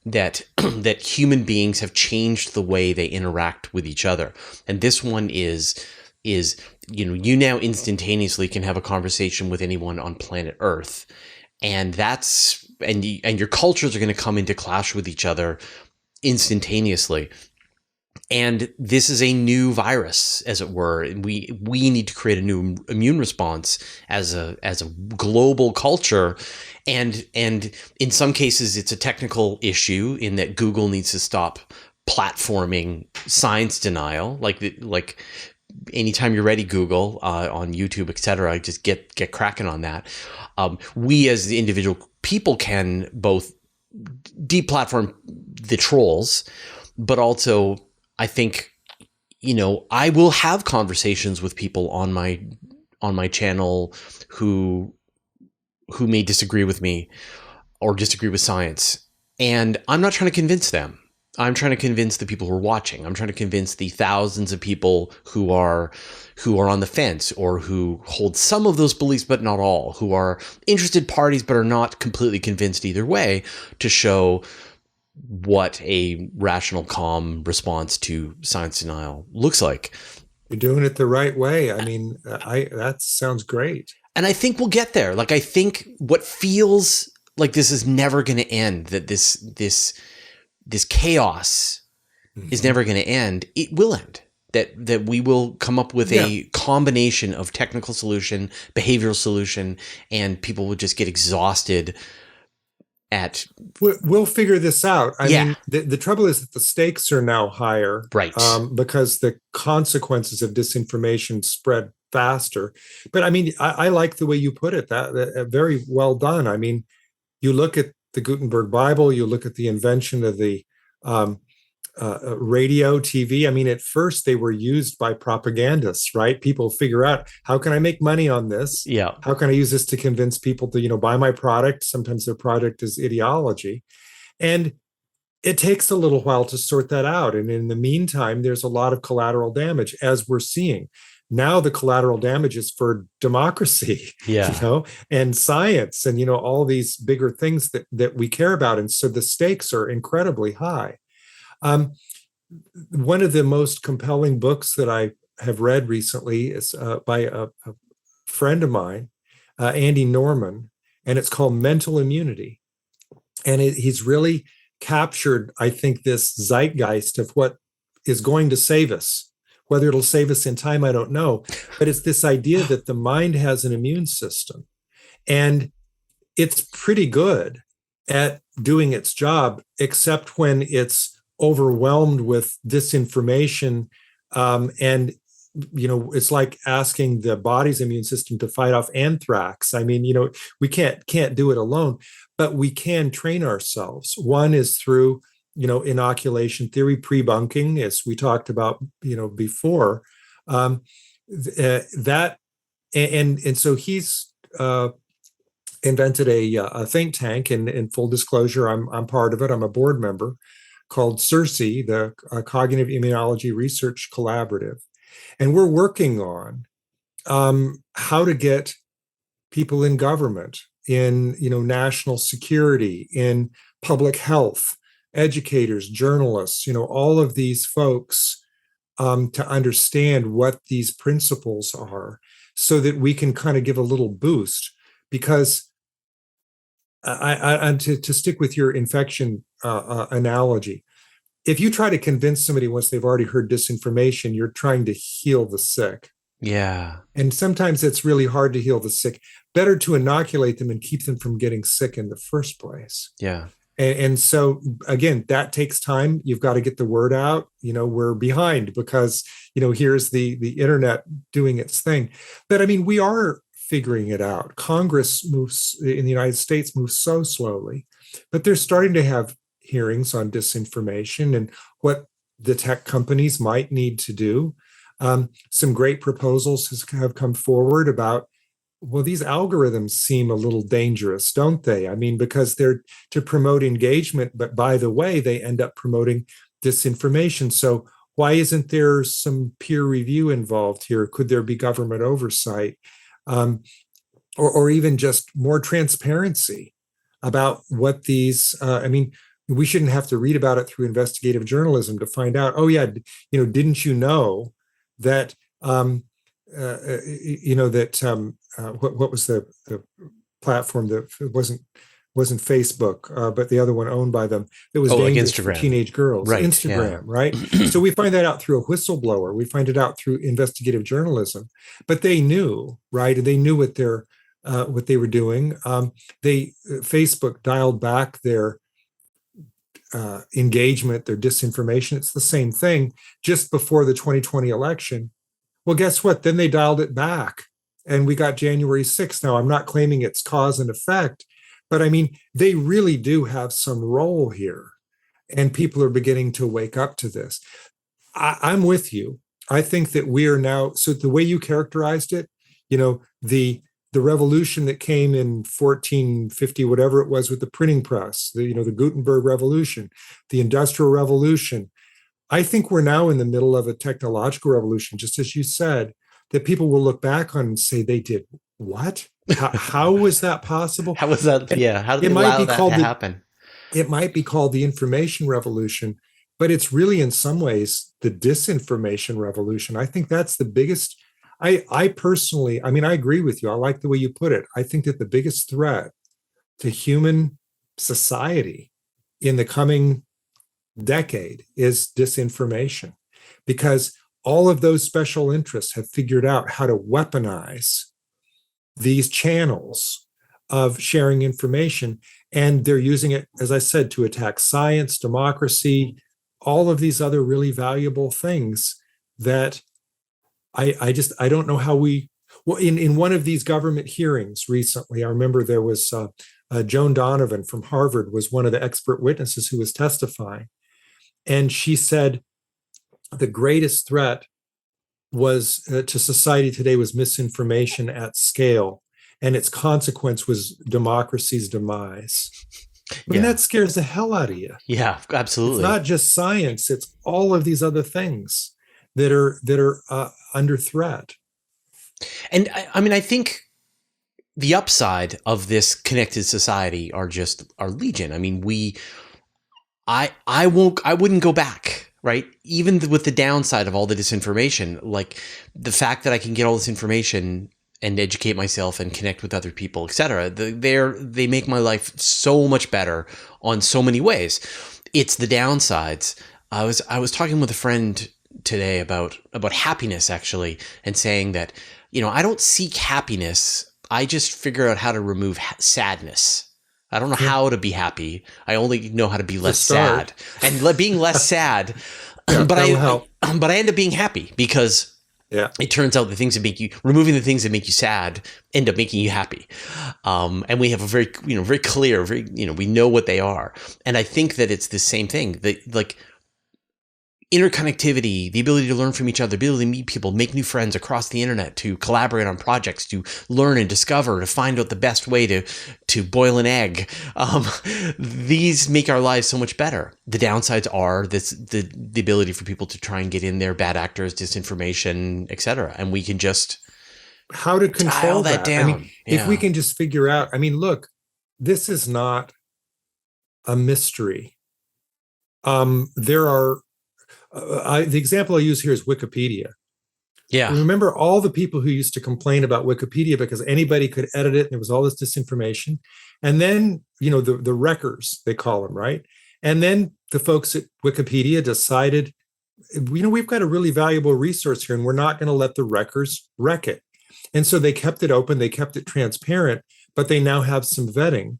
that that human beings have changed the way they interact with each other. And this one is you now instantaneously can have a conversation with anyone on planet Earth. And and your cultures are going to come into clash with each other instantaneously. And this is a new virus, as it were. We need to create a new immune response as a global culture. And in some cases, it's a technical issue in that Google needs to stop platforming science denial. Like anytime you're ready, Google, on YouTube, etc., just get cracking on that. We as the individual people can both deplatform the trolls, but also I think, I will have conversations with people on my channel who may disagree with me or disagree with science, and I'm not trying to convince them. I'm trying to convince the people who are watching. I'm trying to convince the thousands of people who are on the fence, or who hold some of those beliefs but not all, who are interested parties but are not completely convinced either way, to show what a rational, calm response to science denial looks like. You're doing it the right way. I mean, that sounds great. And I think we'll get there. Like, I think what feels like this is never going to end, that this chaos is never going to end, it will end. That we will come up with a combination of technical solution, behavioral solution, and people will just get exhausted at... We'll figure this out. I mean, the trouble is that the stakes are now higher. Right. Because the consequences of disinformation spread faster. But I mean, I like the way you put it. That very well done. I mean, you look at the Gutenberg Bible, you look at the invention of the radio, TV. I mean, at first they were used by propagandists, right? People figure out, how can I make money on this? Yeah. How can I use this to convince people to, buy my product? Sometimes their product is ideology. And it takes a little while to sort that out. And in the meantime, there's a lot of collateral damage, as we're seeing. Now the collateral damage is for democracy, and science, and, all these bigger things that we care about. And so the stakes are incredibly high. One of the most compelling books that I have read recently is by a friend of mine, Andy Norman, and it's called Mental Immunity. And he's really captured, I think, this zeitgeist of what is going to save us. Whether it'll save us in time, I don't know. But it's this idea that the mind has an immune system, and it's pretty good at doing its job, except when it's overwhelmed with disinformation. And, it's like asking the body's immune system to fight off anthrax. I mean, we can't do it alone, but we can train ourselves. One is through inoculation theory, pre-bunking, as we talked about, before. That and so he's invented a think tank, and in full disclosure, I'm part of it. I'm a board member, called CIRSE, the Cognitive Immunology Research Collaborative, and we're working on how to get people in government, in national security, in public health, educators, journalists, all of these folks to understand what these principles are, so that we can kind of give a little boost. Because to stick with your infection analogy, if you try to convince somebody once they've already heard disinformation, you're trying to heal the sick. Yeah. And sometimes it's really hard to heal the sick. Better to inoculate them and keep them from getting sick in the first place. Yeah. And so, again, that takes time. You've got to get the word out. We're behind because, here's the internet doing its thing. But I mean, we are figuring it out. Congress moves in the United States moves so slowly, but they're starting to have hearings on disinformation and what the tech companies might need to do. Some great proposals have come forward about Well, these algorithms seem a little dangerous, don't they? I mean, because they're to promote engagement, but by the way, they end up promoting disinformation. So why isn't there some peer review involved here? Could there be government oversight? Um, or even just more transparency about what these, I mean, we shouldn't have to read about it through investigative journalism to find out, oh yeah, didn't you know that, what was the platform that wasn't Facebook, but the other one owned by them that was like dangerous for Instagram. teenage girls, Right, Instagram, right? So we find that out through a whistleblower. We find it out through investigative journalism. But they knew, right? And they knew what they were doing. Facebook dialed back their engagement, their disinformation. It's the same thing just before the 2020 election. Well, guess what? Then they dialed it back and we got January 6th. Now, I'm not claiming it's cause and effect, but I mean, they really do have some role here and people are beginning to wake up to this. I'm with you. I think that we are now, so the way you characterized it, the revolution that came in 1450, whatever it was with the printing press, the Gutenberg revolution, the Industrial Revolution. I think we're now in the middle of a technological revolution, just as you said, that people will look back on and say they did what? How was that possible? How was that? Yeah. How did they allow that to happen? It might be called the information revolution, but it's really in some ways the disinformation revolution. I think that's the biggest. I personally, I mean, I agree with you. I like the way you put it. I think that the biggest threat to human society in the coming decade is disinformation, because all of those special interests have figured out how to weaponize these channels of sharing information. And they're using it, as I said, to attack science, democracy, all of these other really valuable things that I don't know how well, in one of these government hearings recently, I remember there was Joan Donovan from Harvard was one of the expert witnesses who was testifying. And she said the greatest threat was to society today was misinformation at scale. And its consequence was democracy's demise. I mean, that scares the hell out of you. Yeah, absolutely. It's not just science, it's all of these other things that are under threat. And I mean, I think the upside of this connected society are legion. I mean, I wouldn't go back, right? Even with the downside of all the disinformation, like the fact that I can get all this information and educate myself and connect with other people, etc. They make my life so much better on so many ways. It's the downsides. I was talking with a friend today about happiness, actually, and saying that, I don't seek happiness. I just figure out how to remove sadness. I don't know how to be happy. I only know how to be less sad. And being less sad, but I end up being happy because it turns out removing the things that make you sad end up making you happy. And we have a very, very clear, we know what they are. And I think that it's the same thing, that like interconnectivity, the ability to learn from each other, the ability to meet people, make new friends across the internet, to collaborate on projects, to learn and discover, to find out the best way to boil an egg. These make our lives so much better. The downsides are the ability for people to try and get in there, bad actors, disinformation, etc. And we can just how to control that down. I mean, if we can just figure out, I mean, look, this is not a mystery. There are the example I use here is Wikipedia. Yeah. Remember all the people who used to complain about Wikipedia because anybody could edit it and there was all this disinformation. And then, the wreckers, they call them, right? And then the folks at Wikipedia decided, we've got a really valuable resource here and we're not going to let the wreckers wreck it. And so they kept it open, they kept it transparent, but they now have some vetting,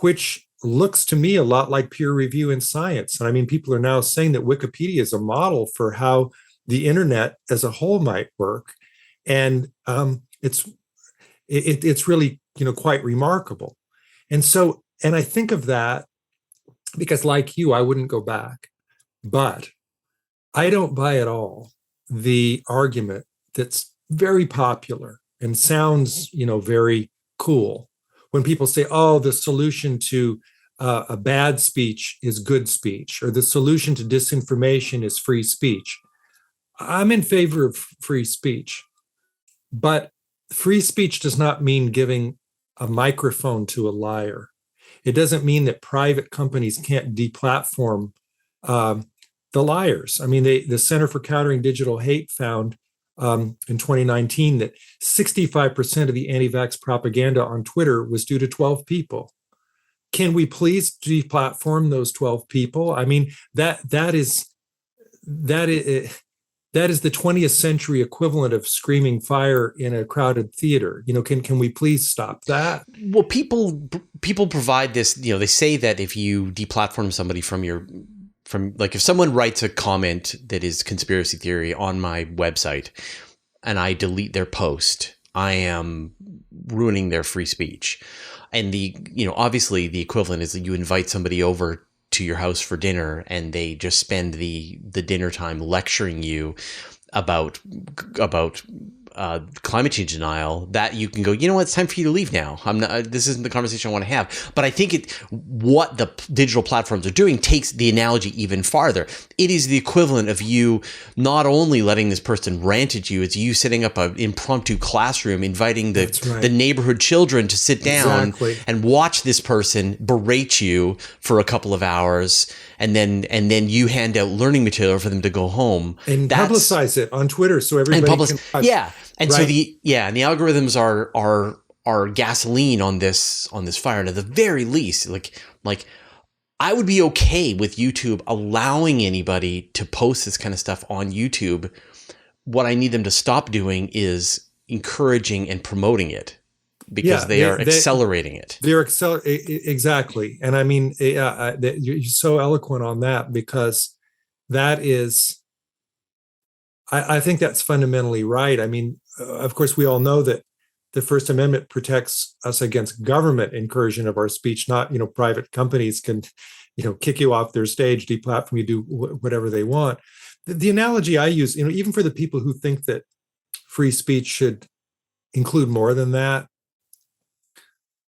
which looks to me a lot like peer review in science. And I mean, people are now saying that Wikipedia is a model for how the internet as a whole might work. And it's really, quite remarkable. And so, and I think of that because like you, I wouldn't go back, but I don't buy at all the argument that's very popular and sounds, very cool. When people say, oh, the solution to a bad speech is good speech, or the solution to disinformation is free speech. I'm in favor of free speech, but free speech does not mean giving a microphone to a liar. It doesn't mean that private companies can't deplatform the liars. I mean, the Center for Countering Digital Hate found in 2019 that 65% of the anti-vax propaganda on Twitter was due to 12 people. Can we please deplatform those 12 people? I mean, that is the 20th century equivalent of screaming fire in a crowded theater. Can we please stop that? Well, people provide this, they say that if you deplatform somebody from if someone writes a comment that is conspiracy theory on my website and I delete their post, I am ruining their free speech. And obviously the equivalent is that you invite somebody over to your house for dinner and they just spend the dinner time lecturing you about climate change denial, that you can go, it's time for you to leave now. This isn't the conversation I want to have. But I think what the digital platforms are doing takes the analogy even farther. It is the equivalent of you not only letting this person rant at you, it's you setting up an impromptu classroom, inviting the neighborhood children to sit down and watch this person berate you for a couple of hours. And then you hand out learning material for them to go home and publicize it on Twitter so everybody can watch. Yeah. And so the algorithms are gasoline on this fire. And at the very least, like I would be okay with YouTube allowing anybody to post this kind of stuff on YouTube. What I need them to stop doing is encouraging and promoting it, because they are accelerating it. They're exactly. And I mean, you're so eloquent on that, because that is, I think that's fundamentally right. I mean, of course, we all know that the First Amendment protects us against government incursion of our speech, not, private companies can, kick you off their stage, deplatform you, do whatever they want. The analogy I use, even for the people who think that free speech should include more than that,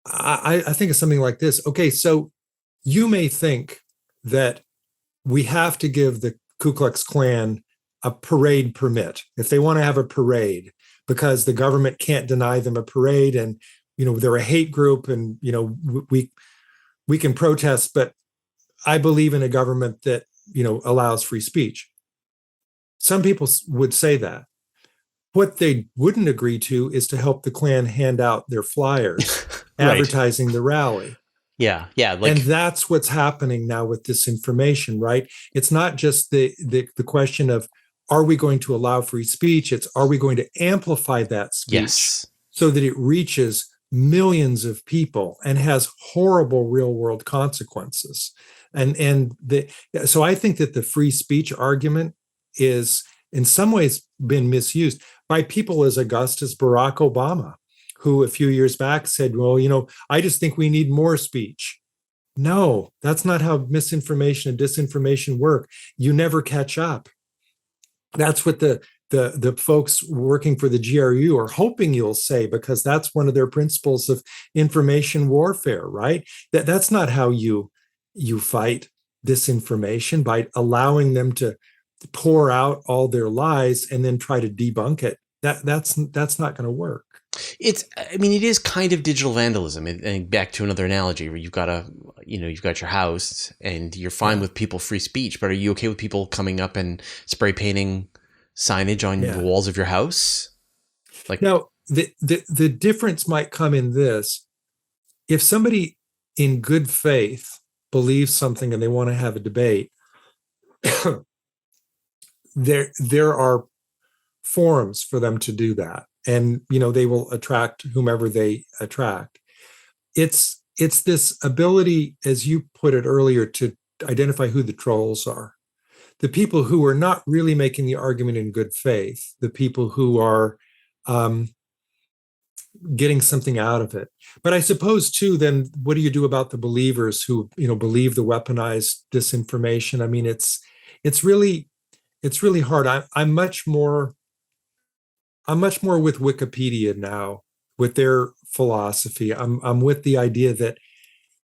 I think of something like this. Okay, so you may think that we have to give the Ku Klux Klan a parade permit if they want to have a parade, because the government can't deny them a parade, and they're a hate group, and we can protest. But I believe in a government that allows free speech. Some people would say that. What they wouldn't agree to is to help the Klan hand out their flyers advertising the rally. Yeah. And that's what's happening now with disinformation, right? It's not just the question of, are we going to allow free speech? It's, are we going to amplify that speech so that it reaches millions of people and has horrible real world consequences? So I think that the free speech argument is in some ways been misused by people as august as Barack Obama, who a few years back said, well, I just think we need more speech. No, that's not how misinformation and disinformation work. You never catch up. That's what the folks working for the GRU are hoping you'll say, because that's one of their principles of information warfare, right? That's not how you fight disinformation, by allowing them to pour out all their lies and then try to debunk it. That's not going to work. It is kind of digital vandalism. And back to another analogy where you've got your house and you're fine with people free speech, but are you okay with people coming up and spray painting signage on the walls of your house? Now, the difference might come in this. If somebody in good faith believes something and they want to have a debate, there are forums for them to do that. And, they will attract whomever they attract. It's this ability, as you put it earlier, to identify who the trolls are. The people who are not really making the argument in good faith, the people who are getting something out of it. But I suppose, too, then what do you do about the believers who, believe the weaponized disinformation? I mean, it's really hard. I'm much more I'm much more with Wikipedia now, with their philosophy. I'm with the idea that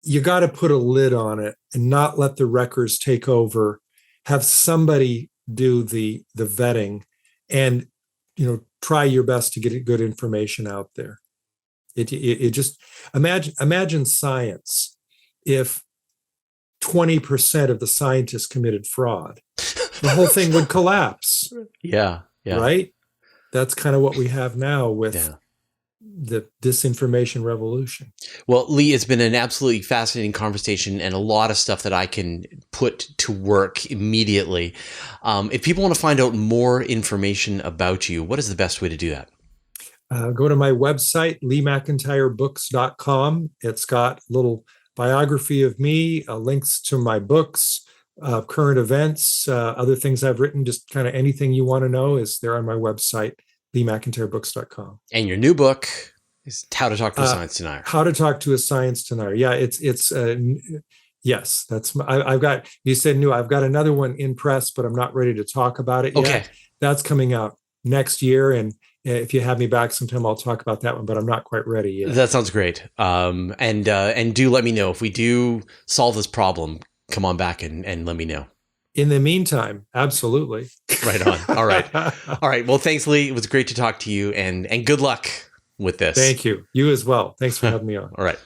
you got to put a lid on it and not let the wreckers take over. Have somebody do the vetting, and try your best to get good information out there. It just imagine science if 20% of the scientists committed fraud. The whole thing would collapse. Yeah. Right? That's kind of what we have now with the disinformation revolution. Well, Lee, it's been an absolutely fascinating conversation and a lot of stuff that I can put to work immediately. If people want to find out more information about you, what is the best way to do that? Go to my website, leemcintyrebooks.com. It's got a little biography of me, links to my books, current events, other things I've written, just kind of anything you want to know is there on my website, leemcintyrebooks.com. And your new book is How to Talk to a Science Denier. How to Talk to a Science Denier. Yeah, it's yes, that's I've got, you said new, I've got another one in press, but I'm not ready to talk about it yet. Okay. That's coming out next year, and if you have me back sometime, I'll talk about that one, but I'm not quite ready yet. That sounds great. And do let me know if we do solve this problem. Come on back and let me know. In the meantime, absolutely. Right on. All right. All right. Well, thanks, Lee. It was great to talk to you, and good luck with this. Thank you. You as well. Thanks for having me on. All right.